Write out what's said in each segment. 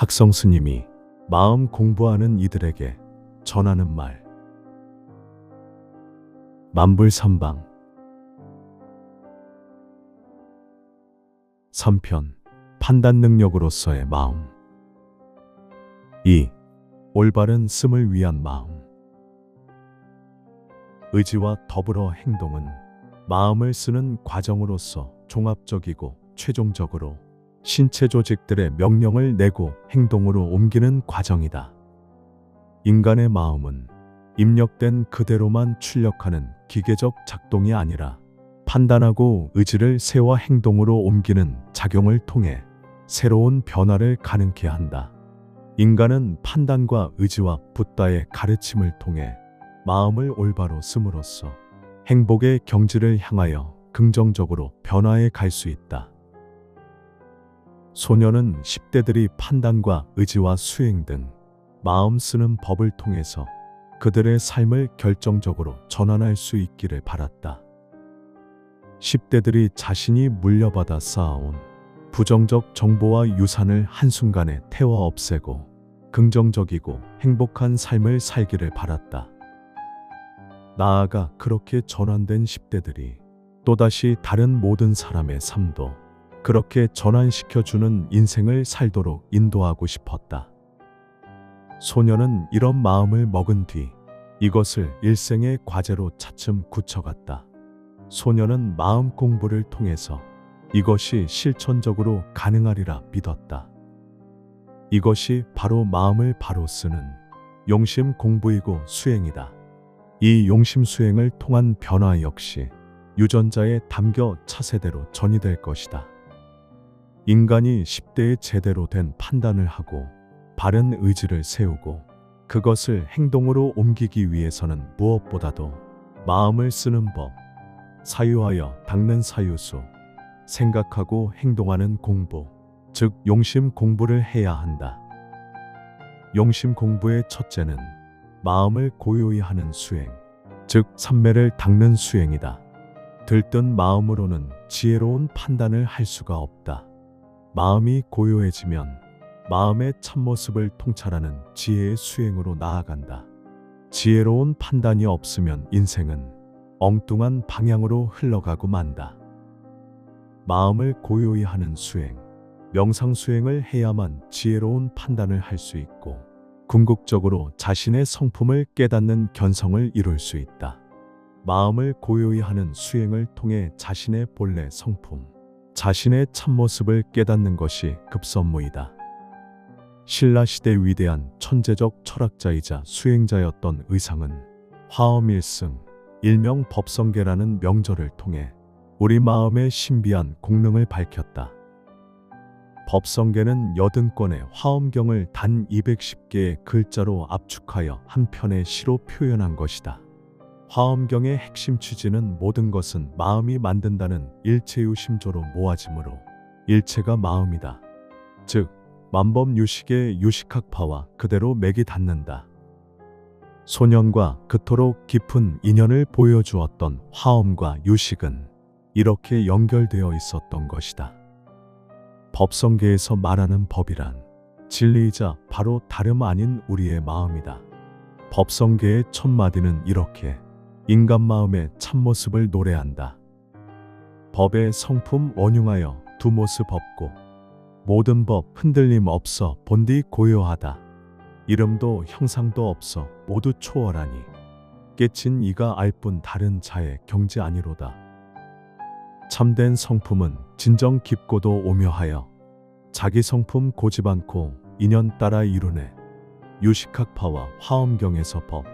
학성 스님이 마음 공부하는 이들에게 전하는 말. 만불삼방 3편 판단 능력으로서의 마음. 2. 올바른 씀을 위한 마음. 의지와 더불어 행동은 마음을 쓰는 과정으로서 종합적이고 최종적으로 신체 조직들의 명령을 내고 행동으로 옮기는 과정이다. 인간의 마음은 입력된 그대로만 출력하는 기계적 작동이 아니라 판단하고 의지를 세워 행동으로 옮기는 작용을 통해 새로운 변화를 가능케 한다. 인간은 판단과 의지와 붓다의 가르침을 통해 마음을 올바로 씀으로써 행복의 경지를 향하여 긍정적으로 변화해 갈 수 있다. 소녀는 10대들이 판단과 의지와 수행 등 마음 쓰는 법을 통해서 그들의 삶을 결정적으로 전환할 수 있기를 바랐다. 10대들이 자신이 물려받아 쌓아온 부정적 정보와 유산을 한순간에 태워 없애고 긍정적이고 행복한 삶을 살기를 바랐다. 나아가 그렇게 전환된 10대들이 또다시 다른 모든 사람의 삶도 그렇게 전환시켜주는 인생을 살도록 인도하고 싶었다. 소녀는 이런 마음을 먹은 뒤 이것을 일생의 과제로 차츰 굳혀갔다. 소녀는 마음 공부를 통해서 이것이 실천적으로 가능하리라 믿었다. 이것이 바로 마음을 바로 쓰는 용심 공부이고 수행이다. 이 용심 수행을 통한 변화 역시 유전자에 담겨 차세대로 전이될 것이다. 인간이 10대에 제대로 된 판단을 하고 바른 의지를 세우고 그것을 행동으로 옮기기 위해서는 무엇보다도 마음을 쓰는 법, 사유하여 닦는 사유수, 생각하고 행동하는 공부, 즉 용심 공부를 해야 한다. 용심 공부의 첫째는 마음을 고요히 하는 수행, 즉 삼매를 닦는 수행이다. 들뜬 마음으로는 지혜로운 판단을 할 수가 없다. 마음이 고요해지면 마음의 참모습을 통찰하는 지혜의 수행으로 나아간다. 지혜로운 판단이 없으면 인생은 엉뚱한 방향으로 흘러가고 만다. 마음을 고요히 하는 수행, 명상 수행을 해야만 지혜로운 판단을 할 수 있고 궁극적으로 자신의 성품을 깨닫는 견성을 이룰 수 있다. 마음을 고요히 하는 수행을 통해 자신의 본래 성품, 자신의 참모습을 깨닫는 것이 급선무이다. 신라시대 위대한 천재적 철학자이자 수행자였던 의상은 화엄일승, 일명 법성계라는 명절을 통해 우리 마음의 신비한 공능을 밝혔다. 법성계는 80권의 화엄경을 단 210개의 글자로 압축하여 한 편의 시로 표현한 것이다. 화엄경의 핵심 취지는 모든 것은 마음이 만든다는 일체유심조로 모아지므로 일체가 마음이다. 즉 만법유식의 유식학파와 그대로 맥이 닿는다. 소년과 그토록 깊은 인연을 보여주었던 화엄과 유식은 이렇게 연결되어 있었던 것이다. 법성계에서 말하는 법이란 진리이자 바로 다름 아닌 우리의 마음이다. 법성계의 첫 마디는 이렇게 인간 마음의 참모습을 노래한다. 법의 성품 원흉하여 두 모습 없고 모든 법 흔들림 없어 본디 고요하다. 이름도 형상도 없어 모두 초월하니 깨친 이가 알 뿐 다른 자의 경지 아니로다. 참된 성품은 진정 깊고도 오묘하여 자기 성품 고집 않고 인연 따라 이루네. 유식학파와 화엄경에서 법,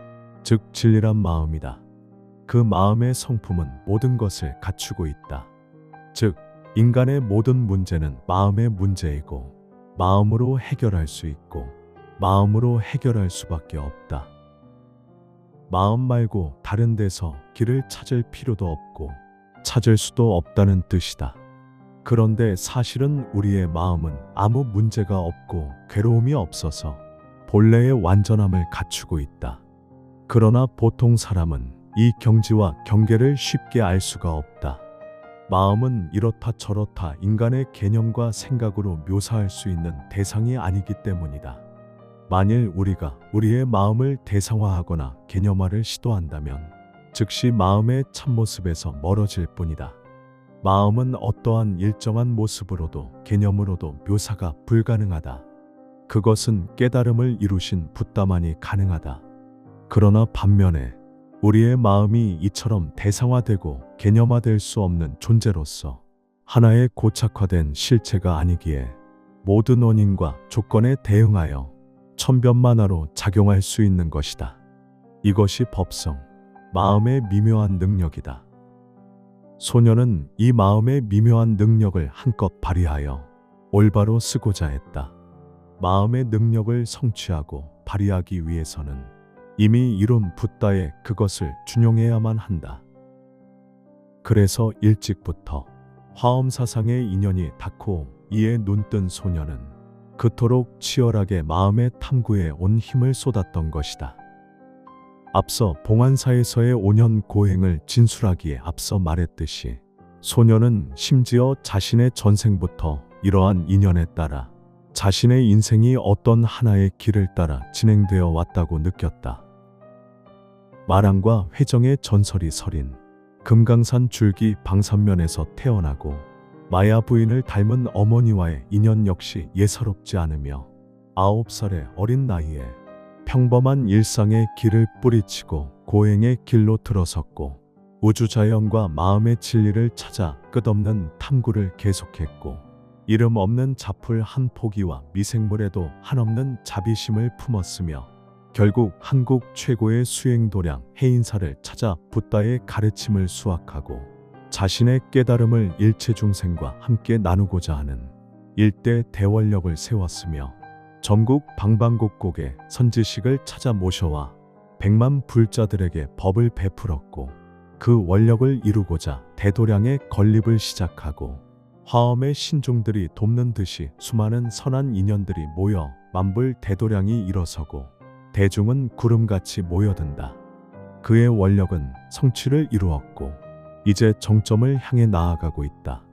즉 진리란 마음이다. 그 마음의 성품은 모든 것을 갖추고 있다. 즉 인간의 모든 문제는 마음의 문제이고 마음으로 해결할 수 있고 마음으로 해결할 수밖에 없다. 마음 말고 다른 데서 길을 찾을 필요도 없고 찾을 수도 없다는 뜻이다. 그런데 사실은 우리의 마음은 아무 문제가 없고 괴로움이 없어서 본래의 완전함을 갖추고 있다. 그러나 보통 사람은 이 경지와 경계를 쉽게 알 수가 없다. 마음은 이렇다 저렇다 인간의 개념과 생각으로 묘사할 수 있는 대상이 아니기 때문이다. 만일 우리가 우리의 마음을 대상화하거나 개념화를 시도한다면 즉시 마음의 참모습에서 멀어질 뿐이다. 마음은 어떠한 일정한 모습으로도 개념으로도 묘사가 불가능하다. 그것은 깨달음을 이루신 붓다만이 가능하다. 그러나 반면에 우리의 마음이 이처럼 대상화되고 개념화될 수 없는 존재로서 하나의 고착화된 실체가 아니기에 모든 원인과 조건에 대응하여 천변만화로 작용할 수 있는 것이다. 이것이 법성, 마음의 미묘한 능력이다. 소녀는 이 마음의 미묘한 능력을 한껏 발휘하여 올바로 쓰고자 했다. 마음의 능력을 성취하고 발휘하기 위해서는 이미 이룬 붓다에 그것을 준용해야만 한다. 그래서 일찍부터 화엄사상의 인연이 닿고 이에 눈뜬 소녀는 그토록 치열하게 마음의 탐구에 온 힘을 쏟았던 것이다. 앞서 봉안사에서의 5년 고행을 진술하기에 앞서 말했듯이 소녀는 심지어 자신의 전생부터 이러한 인연에 따라 자신의 인생이 어떤 하나의 길을 따라 진행되어 왔다고 느꼈다. 마랑과 회정의 전설이 서린 금강산 줄기 방산면에서 태어나고 마야 부인을 닮은 어머니와의 인연 역시 예사롭지 않으며 9살의 어린 나이에 평범한 일상의 길을 뿌리치고 고행의 길로 들어섰고 우주자연과 마음의 진리를 찾아 끝없는 탐구를 계속했고 이름 없는 잡풀 한 포기와 미생물에도 한없는 자비심을 품었으며 결국 한국 최고의 수행도량 해인사를 찾아 붓다의 가르침을 수확하고 자신의 깨달음을 일체 중생과 함께 나누고자 하는 일대 대원력을 세웠으며 전국 방방곡곡에 선지식을 찾아 모셔와 100만 불자들에게 법을 베풀었고 그 원력을 이루고자 대도량의 건립을 시작하고 화엄의 신종들이 돕는 듯이 수많은 선한 인연들이 모여 만불 대도량이 일어서고 대중은 구름같이 모여든다. 그의 원력은 성취를 이루었고 이제 정점을 향해 나아가고 있다.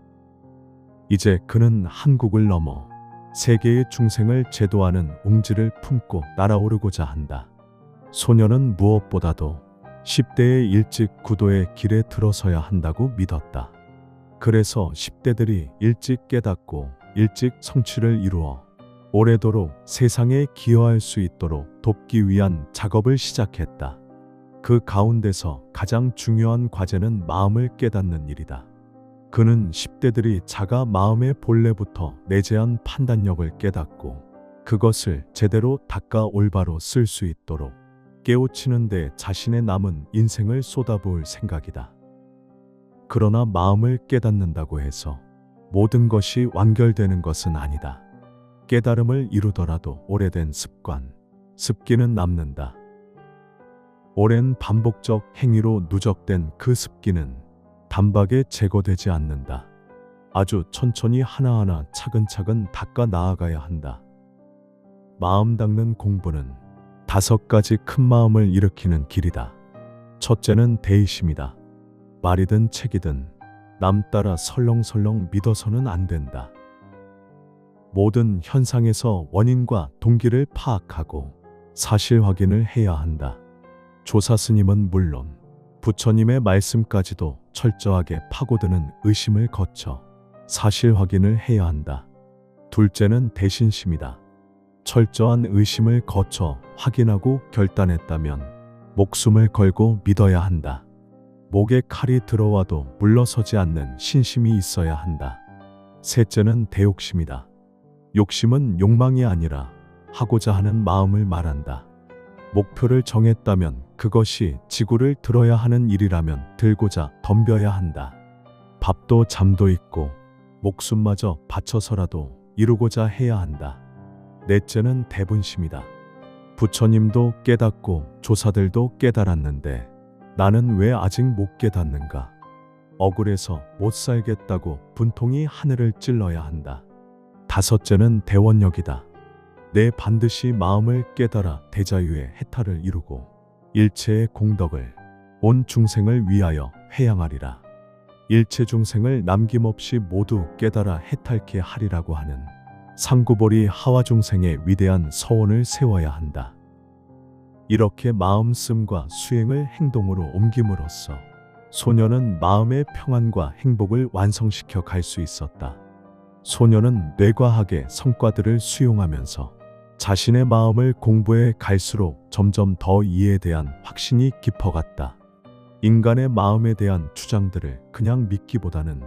이제 그는 한국을 넘어 세계의 중생을 제도하는 웅지를 품고 날아오르고자 한다. 소녀는 무엇보다도 10대에 일찍 구도의 길에 들어서야 한다고 믿었다. 그래서 10대들이 일찍 깨닫고 일찍 성취를 이루어 오래도록 세상에 기여할 수 있도록 돕기 위한 작업을 시작했다. 그 가운데서 가장 중요한 과제는 마음을 깨닫는 일이다. 그는 10대들이 자가 마음의 본래부터 내재한 판단력을 깨닫고 그것을 제대로 닦아 올바로 쓸 수 있도록 깨우치는 데 자신의 남은 인생을 쏟아부을 생각이다. 그러나 마음을 깨닫는다고 해서 모든 것이 완결되는 것은 아니다. 깨달음을 이루더라도 오래된 습관, 습기는 남는다. 오랜 반복적 행위로 누적된 그 습기는 단박에 제거되지 않는다. 아주 천천히 하나하나 차근차근 닦아 나아가야 한다. 마음 닦는 공부는 5가지 큰 마음을 일으키는 길이다. 첫째는 대의심이다. 말이든 책이든 남 따라 설렁설렁 믿어서는 안 된다. 모든 현상에서 원인과 동기를 파악하고 사실 확인을 해야 한다. 조사 스님은 물론 부처님의 말씀까지도 철저하게 파고드는 의심을 거쳐 사실 확인을 해야 한다. 둘째는 대신심이다. 철저한 의심을 거쳐 확인하고 결단했다면 목숨을 걸고 믿어야 한다. 목에 칼이 들어와도 물러서지 않는 신심이 있어야 한다. 셋째는 대욕심이다. 욕심은 욕망이 아니라 하고자 하는 마음을 말한다. 목표를 정했다면 그것이 지구를 들어야 하는 일이라면 들고자 덤벼야 한다. 밥도 잠도 있고 목숨마저 바쳐서라도 이루고자 해야 한다. 넷째는 대분심이다. 부처님도 깨닫고 조사들도 깨달았는데 나는 왜 아직 못 깨닫는가? 억울해서 못 살겠다고 분통이 하늘을 찔러야 한다. 다섯째는 대원력이다. 내 반드시 마음을 깨달아 대자유의 해탈을 이루고 일체의 공덕을 온 중생을 위하여 회양하리라. 일체 중생을 남김없이 모두 깨달아 해탈케 하리라고 하는 상구보리 하와 중생의 위대한 서원을 세워야 한다. 이렇게 마음씀과 수행을 행동으로 옮김으로써 소녀는 마음의 평안과 행복을 완성시켜 갈 수 있었다. 소녀는 뇌과학의 성과들을 수용하면서 자신의 마음을 공부해 갈수록 점점 더 이에 대한 확신이 깊어갔다. 인간의 마음에 대한 주장들을 그냥 믿기보다는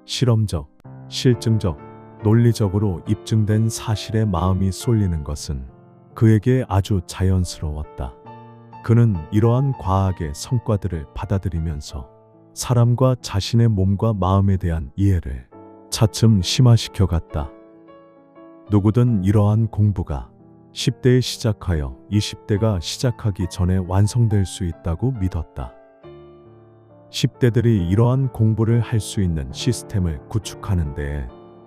실험적, 실증적, 논리적으로 입증된 사실에 마음이 쏠리는 것은 그에게 아주 자연스러웠다. 그는 이러한 과학의 성과들을 받아들이면서 사람과 자신의 몸과 마음에 대한 이해를 차츰 심화시켜 갔다. 누구든 이러한 공부가 10대에 시작하여 20대가 시작하기 전에 완성될 수 있다고 믿었다. 10대들이 이러한 공부를 할 수 있는 시스템을 구축하는 데에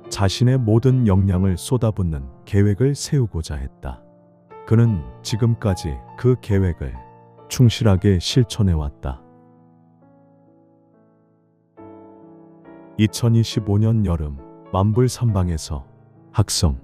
자신의 모든 역량을 쏟아붓는 계획을 세우고자 했다. 그는 지금까지 그 계획을 충실하게 실천해왔다. 2025년 여름 만불삼방에서 학성